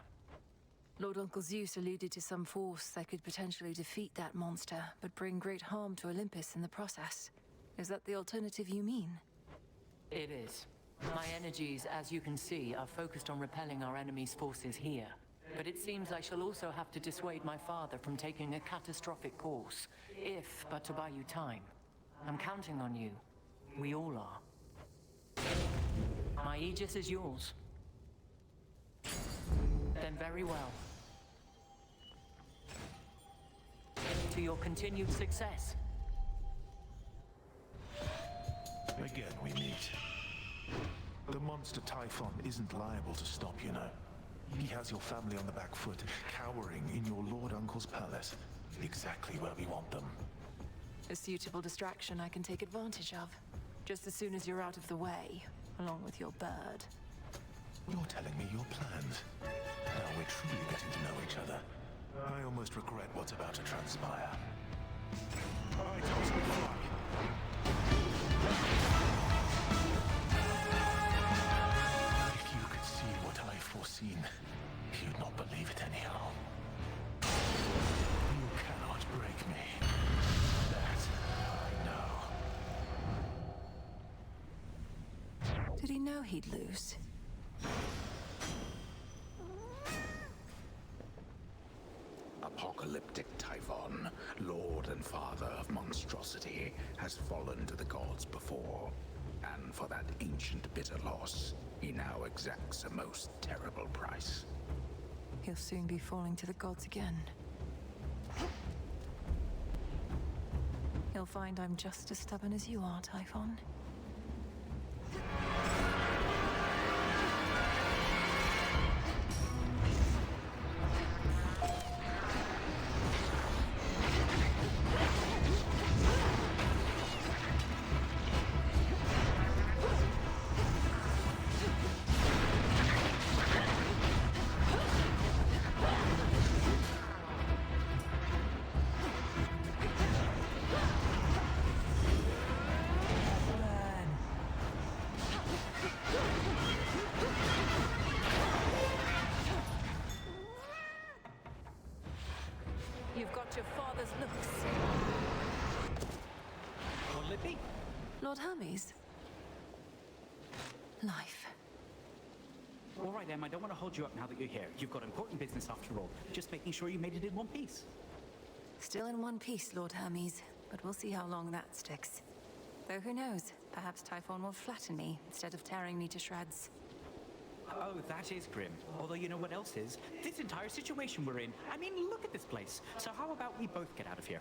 Lord Uncle Zeus alluded to some force that could potentially defeat that monster, but bring great harm to Olympus in the process. Is that the alternative you mean? It is. My energies, as you can see, are focused on repelling our enemy's forces here. But it seems I shall also have to dissuade my father from taking a catastrophic course, if but to buy you time. I'm counting on you. We all are. My aegis is yours. Then very well. To your continued success. Again we meet. The monster Typhon isn't liable to stop, you know. He has your family on the back foot, cowering in your Lord Uncle's palace. Exactly where we want them. A suitable distraction I can take advantage of. Just as soon as you're out of the way, along with your bird. You're telling me your plans. Now we're truly getting to know each other. I almost regret what's about to transpire. I toss the flag. If you could see what I've foreseen, you'd not believe it anyhow. You cannot break me. That I know. Did he know he'd lose? apocalyptic Typhon, lord and father of monstrosity, has fallen to the gods before. And for that ancient bitter loss, he now exacts a most terrible price. He'll soon be falling to the gods again. He'll find I'm just as stubborn as you are, Typhon. You've got your father's looks. What'll it be? Lord Hermes. Life. All right, Em, I don't want to hold you up now that you're here. You've got important business after all. Just making sure you made it in one piece. Still in one piece, Lord Hermes, but we'll see how long that sticks. Though who knows, perhaps Typhon will flatten me instead of tearing me to shreds. Oh, that is grim. Although you know what else is? This entire situation we're in. I mean, look at this place. So how about we both get out of here?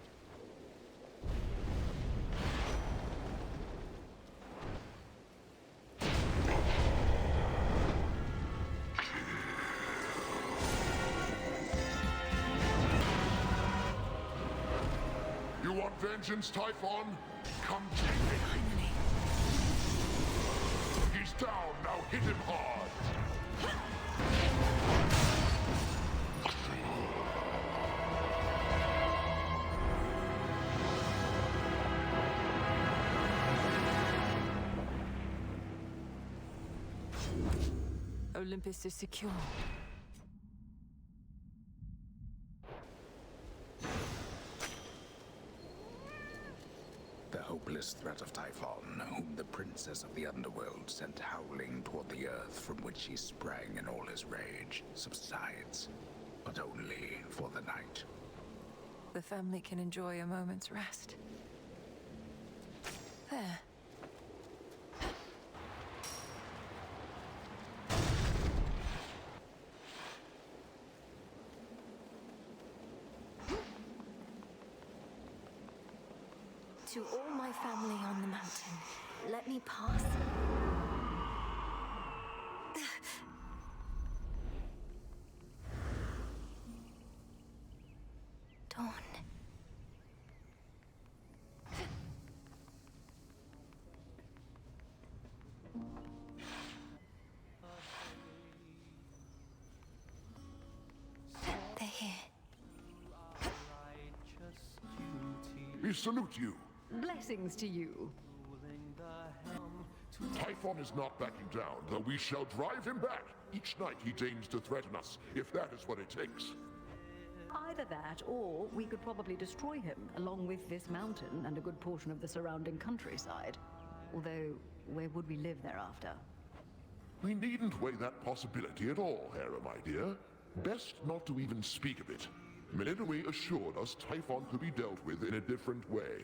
You want vengeance, Typhon? Come take it. Finally. He's down, now hit him hard. Olympus is secure. The hopeless threat of Typhon, whom the princess of the underworld sent howling toward the earth from which he sprang in all his rage, subsides, but only for the night. The family can enjoy a moment's rest. There. To all my family on the mountain, let me pass. Dawn. They're here. We salute you. Blessings to you. Typhon is not backing down, though we shall drive him back. Each night he deigns to threaten us, if that is what it takes. Either that, or we could probably destroy him, along with this mountain and a good portion of the surrounding countryside. Although, where would we live thereafter? We needn't weigh that possibility at all, Hera, my dear. Best not to even speak of it. Melinoi assured us Typhon could be dealt with in a different way.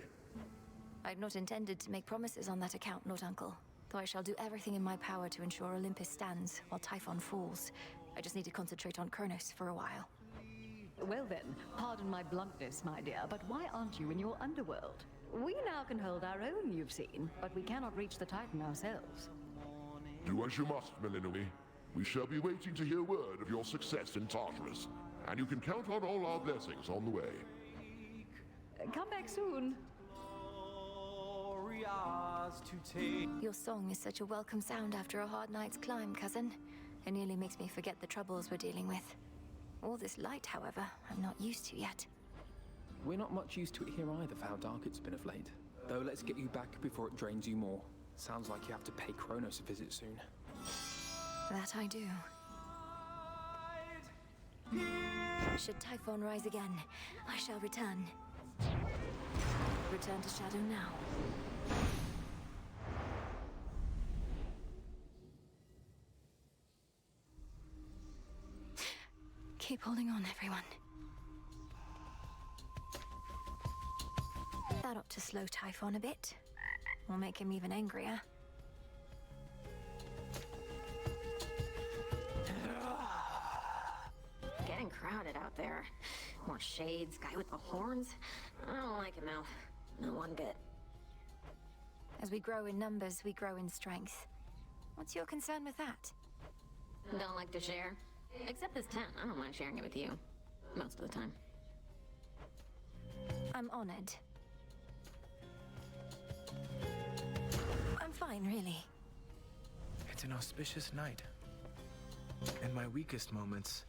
I'd not intended to make promises on that account, Lord Uncle. Though I shall do everything in my power to ensure Olympus stands while Typhon falls. I just need to concentrate on Kronos for a while. Well then, pardon my bluntness, my dear, but why aren't you in your underworld? We now can hold our own, you've seen, but we cannot reach the Titan ourselves. Do as you must, Melinoi. We shall be waiting to hear word of your success in Tartarus, and you can count on all our blessings on the way. Come back soon. Your song is such a welcome sound after a hard night's climb, cousin. It nearly makes me forget the troubles we're dealing with. All this light, however, I'm not used to yet. We're not much used to it here either for how dark it's been of late. Though let's get you back before it drains you more. Sounds like you have to pay Kronos a visit soon. That I do. Should Typhon rise again, I shall return. Return to Shadow now. Keep holding on, everyone. That ought to slow Typhon a bit. Or make him even angrier. Getting crowded out there. More shades, guy with the horns. I don't like it now. Not one bit. As we grow in numbers, we grow in strength. What's your concern with that? Don't like to share. Except this tent. I don't mind sharing it with you. Most of the time. I'm honored. I'm fine, really. It's an auspicious night. In my weakest moments,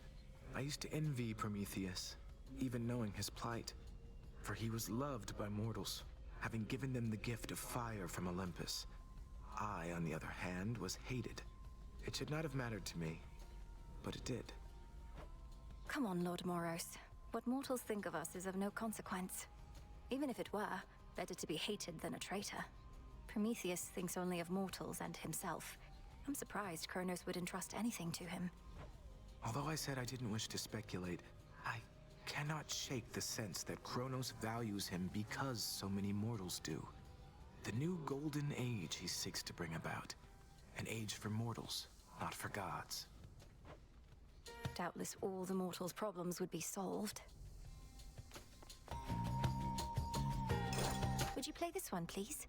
I used to envy Prometheus, even knowing his plight. For he was loved by mortals, having given them the gift of fire from Olympus. I, on the other hand, was hated. It should not have mattered to me, but it did. Come on, Lord Moros. What mortals think of us is of no consequence. Even if it were, better to be hated than a traitor. Prometheus thinks only of mortals and himself. I'm surprised Kronos would entrust anything to him. Although I said I didn't wish to speculate, I cannot shake the sense that Kronos values him because so many mortals do. The new golden age he seeks to bring about. An age for mortals, not for gods. Doubtless all the mortals' problems would be solved. Would you play this one, please?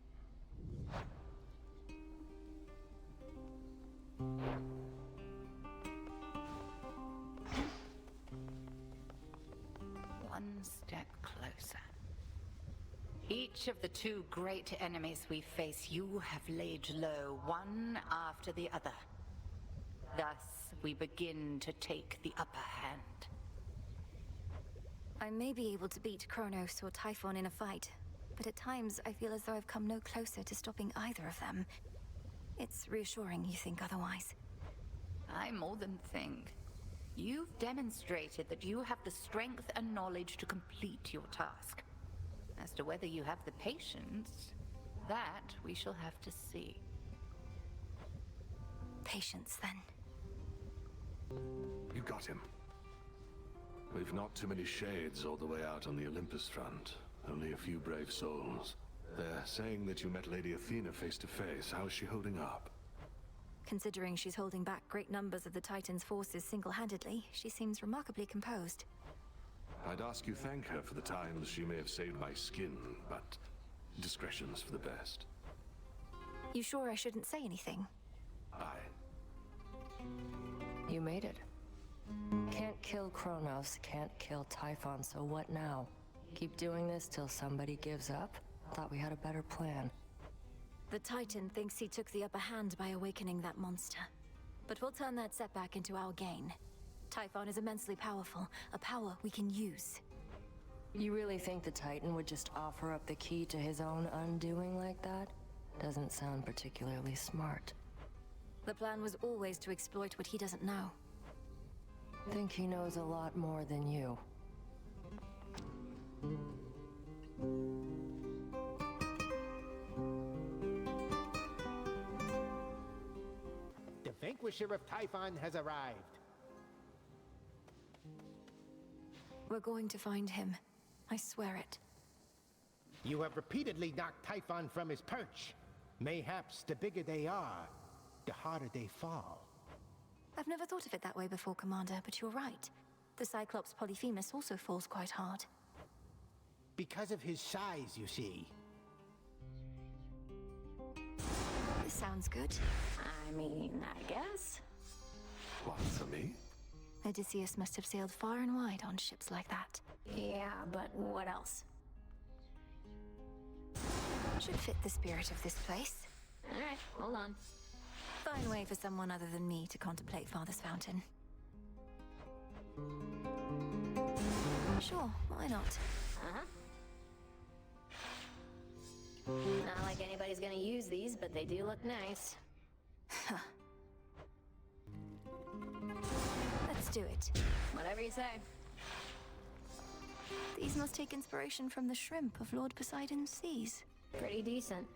One step closer. Each of the two great enemies we face, you have laid low, one after the other. Thus, we begin to take the upper hand. I may be able to beat Kronos or Typhon in a fight, but at times I feel as though I've come no closer to stopping either of them. It's reassuring you think otherwise. I more than think. You've demonstrated that you have the strength and knowledge to complete your task. As to whether you have the patience, that we shall have to see. Patience, then. You got him. We've not too many shades all the way out on the Olympus front. Only a few brave souls. They're saying that you met Lady Athena face to face. How's she holding up? Considering she's holding back great numbers of the Titan's forces single-handedly, she seems remarkably composed. I'd ask you thank her for the times she may have saved my skin, but discretion's for the best. You sure I shouldn't say anything? Aye. You made it. Can't kill Kronos, can't kill Typhon, so what now? Keep doing this till somebody gives up? Thought we had a better plan. The Titan thinks he took the upper hand by awakening that monster. But we'll turn that setback into our gain. Typhon is immensely powerful, a power we can use. You really think the Titan would just offer up the key to his own undoing like that? Doesn't sound particularly smart. The plan was always to exploit what he doesn't know. Think he knows a lot more than you. The Vanquisher of Typhon has arrived. We're going to find him. I swear it. You have repeatedly knocked Typhon from his perch. Mayhaps the bigger they are, the harder they fall. I've never thought of it that way before, Commander, but you're right. The Cyclops Polyphemus also falls quite hard. Because of his size, you see. This sounds good. I mean, I guess. What, for me? Odysseus must have sailed far and wide on ships like that. Yeah, but what else? Should fit the spirit of this place. Alright, hold on. Fine way for someone other than me to contemplate Father's Fountain. Sure, why not? Uh-huh. Not like anybody's gonna use these, but they do look nice. Let's do it. Whatever you say. These must take inspiration from the shrimp of Lord Poseidon's seas. Pretty decent.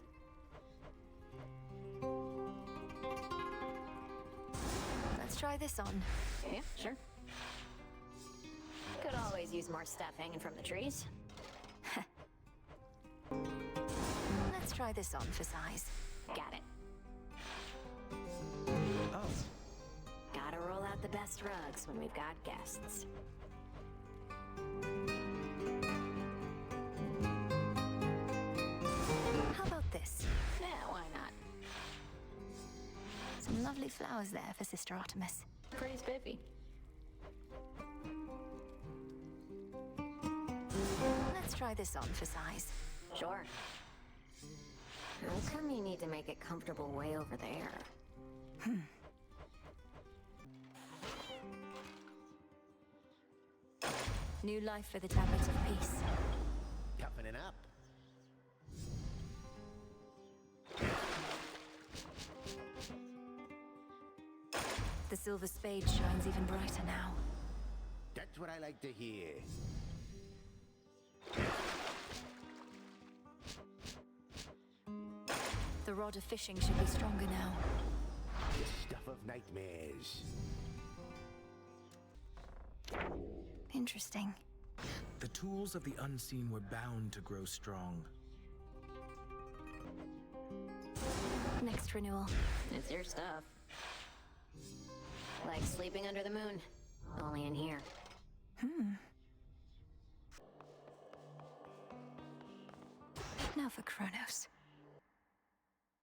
Let's try this on. Yeah, sure. Could always use more stuff hanging from the trees. try this on for size. Got it. Oh, Gotta roll out the best rugs when we've got guests. How about this? Yeah, why not? Some lovely flowers there for Sister Artemis. Pretty spiffy. Let's try this on for size. Sure. How come you need to make it comfortable way over there? New life for the Tablets of Peace. Toughening up. The silver spade shines even brighter now. That's what I like to hear. The rod of fishing should be stronger now. The stuff of nightmares. Interesting. the tools of the unseen were bound to grow strong. Next renewal. It's your stuff. Like sleeping under the moon. Only in here. Now for Kronos.